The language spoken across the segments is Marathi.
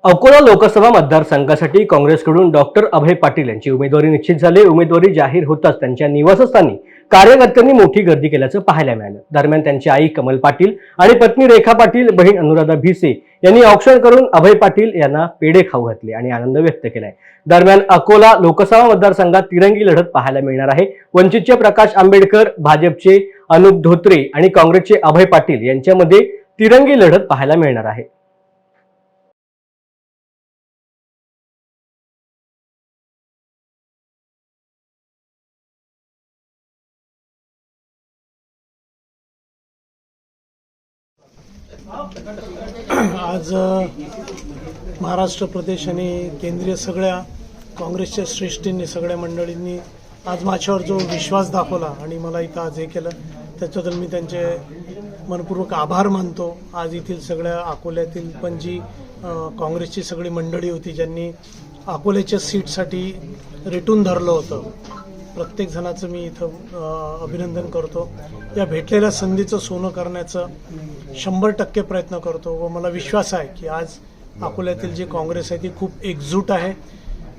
अकोला लोकसभा मतदारसंघासाठी काँग्रेसकडून डॉक्टर अभय पाटील यांची उमेदवारी निश्चित झाली। उमेदवारी जाहीर होताच त्यांच्या निवासस्थानी कार्यकर्त्यांनी मोठी गर्दी केल्याचं पाहायला मिळालं। दरम्यान त्यांची आई कमल पाटील आणि पत्नी रेखा पाटील, बहीण अनुराधा भिसे यांनी औक्षण करून अभय पाटील यांना पेढे खाऊ घातले आणि आनंद व्यक्त केलाय। दरम्यान अकोला लोकसभा मतदारसंघात तिरंगी लढत पाहायला मिळणार आहे। वंचितचे प्रकाश आंबेडकर, भाजपचे अनुप धोत्रे आणि काँग्रेसचे अभय पाटील यांच्यामध्ये तिरंगी लढत पाहायला मिळणार आहे। आज महाराष्ट्र प्रदेश आणि केंद्रीय सगळ्या काँग्रेसच्या श्रेष्ठींनी, सगळ्या मंडळींनी आज माझ्यावर जो विश्वास दाखवला आणि मला इथं आज हे केलं त्याच्याबद्दल मी त्यांचे मनपूर्वक आभार मानतो। आज येथील सगळ्या अकोल्यातील पण जी काँग्रेसची सगळी मंडळी होती ज्यांनी अकोल्याच्या सीटसाठी रेटून धरलं होतं, प्रत्येक जणाचं मी इथं अभिनंदन करतो। या भेटलेल्या संधीचं सोनं करण्याचं 100% प्रयत्न करतो व मला विश्वास आहे की आज अकोल्यातील जी काँग्रेस आहे ती खूप एकजूट आहे।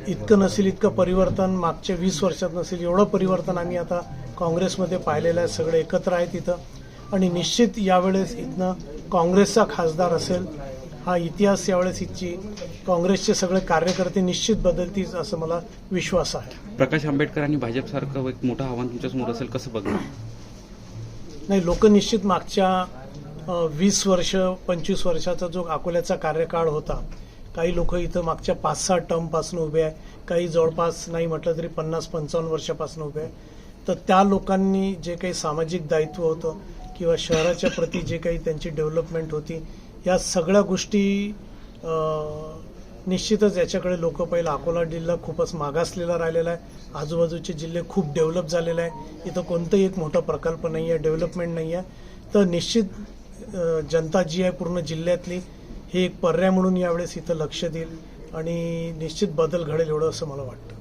इतकं नसेल इतकं परिवर्तन मागच्या 20 वर्षात नसेल एवढं परिवर्तन आम्ही आता काँग्रेसमध्ये पाहिलेलं आहे। सगळे एकत्र आहेत इथं आणि निश्चित यावेळेस इथनं काँग्रेसचा खासदार असेल, हा इतिहास यावेळेस इथची काँग्रेसचे सगळे कार्यकर्ते निश्चित बदलतील असं मला विश्वास आहे। प्रकाश आंबेडकर आणि भाजपसारखं एक मोठं आव्हान तुमच्यासमोर असेल, कसं बघणार? नाही, लोक निश्चित मागच्या 20 वर्ष 25 वर्षाचा जो अकोल्याचा कार्यकाळ होता, काही लोक इथं मागच्या 5-6 टर्मपासून उभे आहे, काही जवळपास नाही म्हटलं तरी 50-55 वर्षापासून उभे आहे। तर त्या लोकांनी जे काही सामाजिक दायित्व होतं किंवा शहराच्या प्रती जे काही त्यांची डेव्हलपमेंट होती, या सगळ्या गोष्टी निश्चितच याच्याकडे लोक पहिला अकोला जिल्हा खूपच मागासलेला राहिलेला आहे। आजूबाजूचे जिल्हे खूप डेव्हलप झालेले आहे, इथं कोणतंही एक मोठा प्रकल्प नाही आहे, डेव्हलपमेंट नाही आहे। तर निश्चित जनता जी आहे पूर्ण जिल्ह्यातली हे एक पर्याय म्हणून यावेळेस इथं लक्ष देईल आणि निश्चित बदल घडेल एवढं असं मला वाटतं।